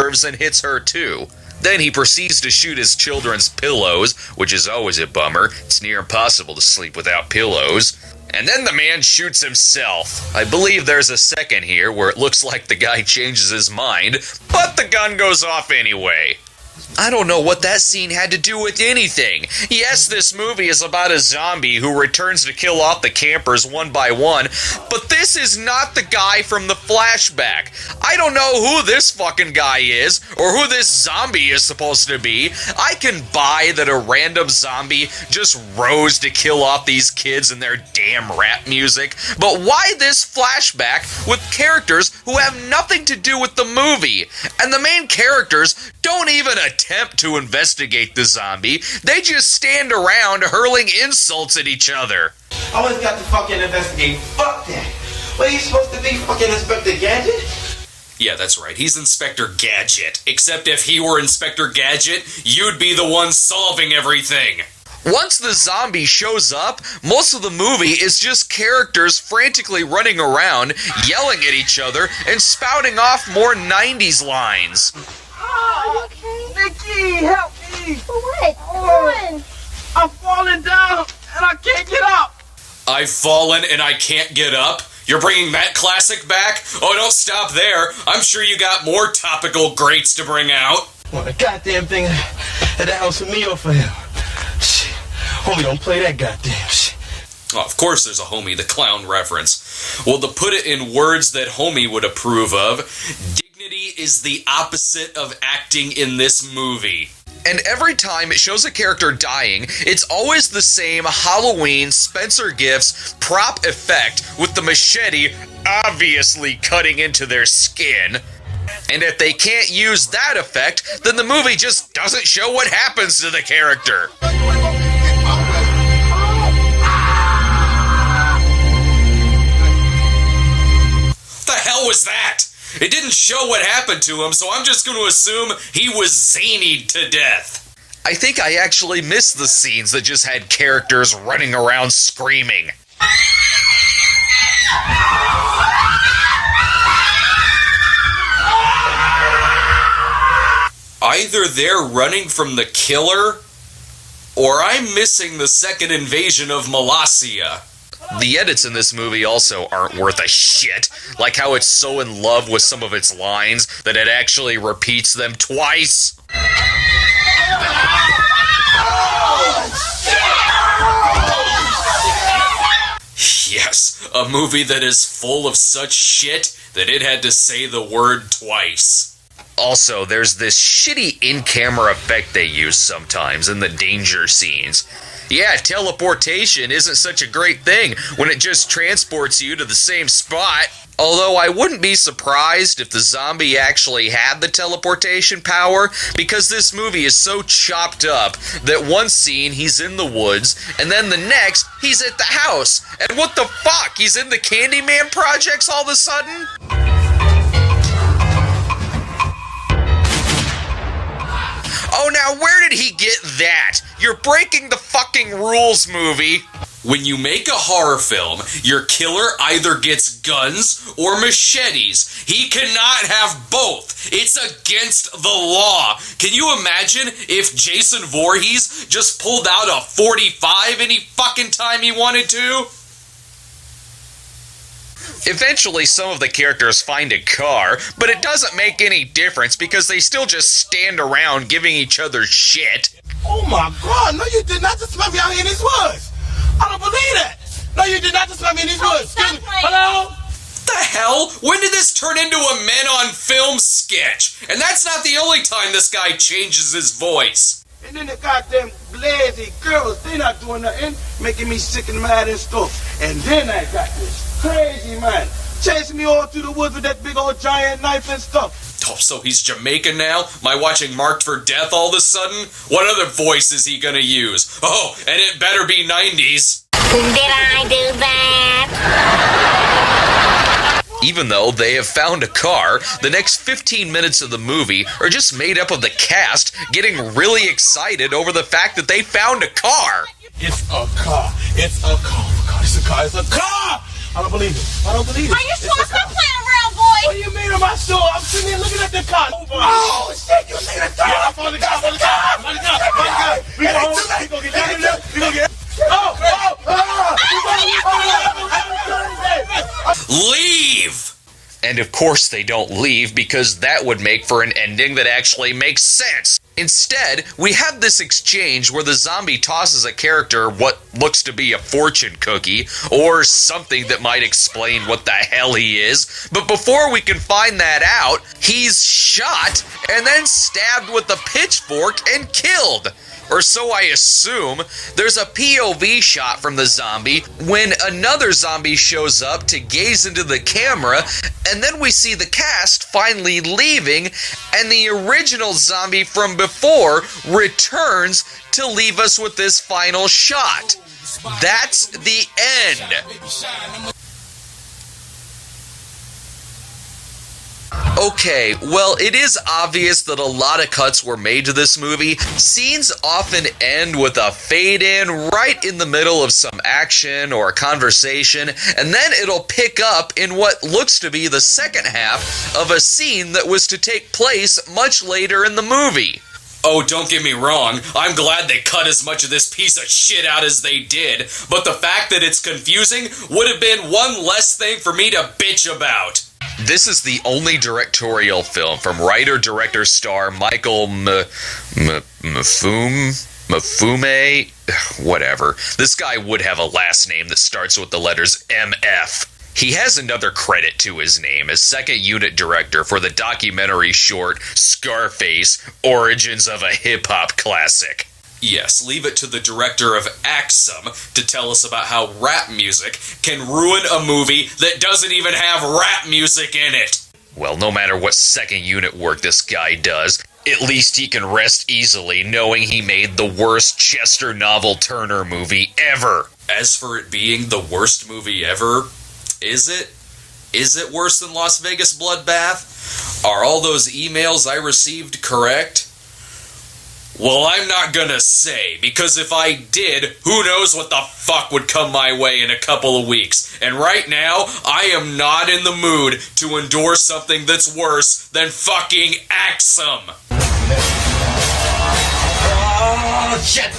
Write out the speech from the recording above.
nerves and hits her too. Then he proceeds to shoot his children's pillows, which is always a bummer. It's near impossible to sleep without pillows. And then the man shoots himself. I believe there's a second here where it looks like the guy changes his mind, but the gun goes off anyway. I don't know what that scene had to do with anything. Yes, this movie is about a zombie who returns to kill off the campers one by one, but this is not the guy from the flashback. I don't know who this fucking guy is, or who this zombie is supposed to be. I can buy that a random zombie just rose to kill off these kids and their damn rap music, but why this flashback with characters who have nothing to do with the movie? And the main characters don't even attempt to investigate the zombie. They just stand around hurling insults at each other. I always got to fucking investigate. Fuck that. What are you supposed to be, fucking Inspector Gadget? Yeah, that's right. He's Inspector Gadget. Except if he were Inspector Gadget, you'd be the one solving everything. Once the zombie shows up, most of the movie is just characters frantically running around, yelling at each other, and spouting off more 90s lines. Oh, okay? Nikki, help me! For what? Come on! I'm falling down and I can't get up! I've fallen and I can't get up? You're bringing that classic back? Oh, don't stop there. I'm sure you got more topical greats to bring out. Well, the goddamn thing that was for me or for him. Shit. Homie, don't play that goddamn shit. Oh, of course there's a Homie the Clown reference. Well, to put it in words that Homie would approve of, dignity is the opposite of acting in this movie. And every time it shows a character dying, it's always the same Halloween Spencer Gifts prop effect with the machete obviously cutting into their skin. And if they can't use that effect, then the movie just doesn't show what happens to the character. What the hell was that? It didn't show what happened to him, so I'm just going to assume he was zanied to death. I think I actually missed the scenes that just had characters running around screaming. Either they're running from the killer, or I'm missing the second invasion of Molossia. The edits in this movie also aren't worth a shit, like how it's so in love with some of its lines that it actually repeats them twice. Yes, a movie that is full of such shit that it had to say the word twice. Also, there's this shitty in-camera effect they use sometimes in the danger scenes. Yeah, teleportation isn't such a great thing when it just transports you to the same spot. Although I wouldn't be surprised if the zombie actually had the teleportation power, because this movie is so chopped up that one scene he's in the woods, and then the next he's at the house. And what the fuck? He's in the Candyman projects all of a sudden? Oh, now where did he get that? You're breaking the fucking rules, movie. When you make a horror film, your killer either gets guns or machetes. He cannot have both. It's against the law. Can you imagine if Jason Voorhees just pulled out a .45 any fucking time he wanted to? Eventually, some of the characters find a car, but it doesn't make any difference because they still just stand around giving each other shit. Oh my God, no you did not just smell me out here in these woods. I don't believe that. No you did not just smell me in these woods. Hello? What the hell? When did this turn into a Men on Film sketch? And that's not the only time this guy changes his voice. And then the goddamn lazy girls, they not doing nothing, making me sick and mad and stuff. And then I got this crazy man chasing me all through the woods with that big old giant knife and stuff. Oh, so he's Jamaican now? Am I watching Marked for Death all of a sudden? What other voice is he gonna use? Oh, and it better be 90s. Did I do that? Even though they have found a car, the next 15 minutes of the movie are just made up of the cast getting really excited over the fact that they found a car. It's a car. It's a car. It's a car. It's a car. I don't believe it. I don't believe it. Are you sure? Stop playing around, boy. What do you mean on my show? I'm sitting here looking at the car. Oh, shit, you see the car? Yeah, I found the car, found the car, found the car, found the car. We go home, we gonna get down in there, we gonna get... Leave! And of course they don't leave, because that would make for an ending that actually makes sense. Instead, we have this exchange where the zombie tosses a character what looks to be a fortune cookie, or something that might explain what the hell he is. But before we can find that out, he's shot and then stabbed with a pitchfork and killed. Or so I assume. There's a POV shot from the zombie when another zombie shows up to gaze into the camera, and then we see the cast finally leaving, and the original zombie from before returns to leave us with this final shot. That's the end. Okay, well, it is obvious that a lot of cuts were made to this movie. Scenes often end with a fade in right in the middle of some action or a conversation, and then it'll pick up in what looks to be the second half of a scene that was to take place much later in the movie. Oh, don't get me wrong, I'm glad they cut as much of this piece of shit out as they did, but the fact that it's confusing would have been one less thing for me to bitch about. This is the only directorial film from writer-director-star Michael Mafume? Whatever. This guy would have a last name that starts with the letters MF. He has another credit to his name as second unit director for the documentary short Scarface, Origins of a Hip-Hop Classic. Yes, leave it to the director of Axum to tell us about how rap music can ruin a movie that doesn't even have rap music in it. Well, no matter what second unit work this guy does, at least he can rest easily knowing he made the worst Chester Novel Turner movie ever. As for it being the worst movie ever, is it? Is it worse than Las Vegas Bloodbath? Are all those emails I received correct? Well, I'm not gonna say, because if I did, who knows what the fuck would come my way in a couple of weeks. And right now, I am not in the mood to endorse something that's worse than fucking Axum. Oh, shit!